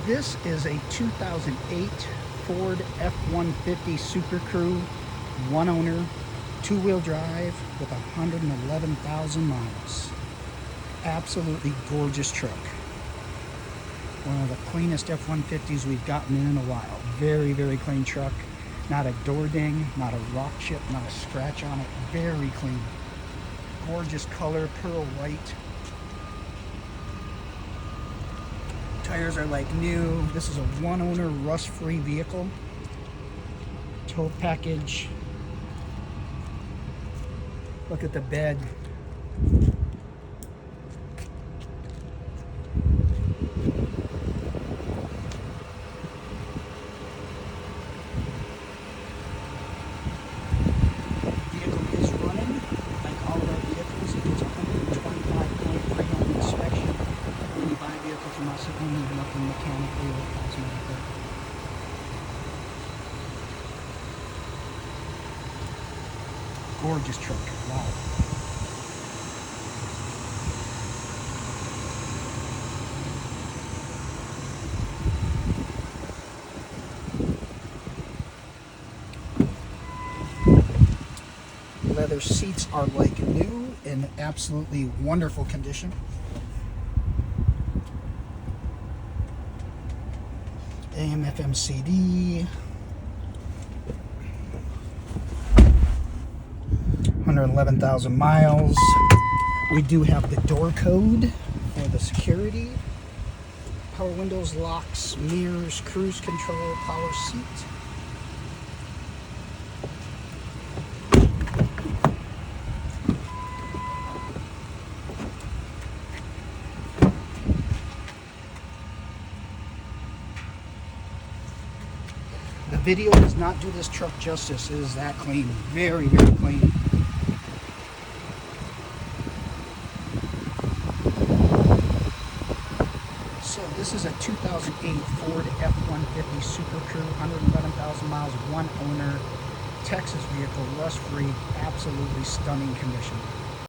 This is a 2008 Ford F-150 Super Crew, one owner, two-wheel drive with 111,000 miles. Absolutely gorgeous truck. One of the cleanest F-150s we've gotten in a while. Very, very clean truck. Not a door ding, not a rock chip, not a scratch on it. Very clean. Gorgeous color, pearl white. Tires are like new. This is a one-owner, rust-free vehicle. Tow package. Look at the bed. Vehicle is running like all of our vehicles. It gets 125-point pre-owned inspection. When you buy a vehicle from us, it won't need nothing mechanically or cosmetically. Gorgeous truck. Wow. Leather seats are like new, in absolutely wonderful condition. AM, FM, CD. 111,000 miles. We do have the door code for the security. Power windows, locks, mirrors, cruise control, power seat. The video does not do this truck justice. It is that clean. Very, very clean. So this is a 2008 Ford F-150 Super Crew, 111,000 miles, one owner, Texas vehicle, rust-free, absolutely stunning condition.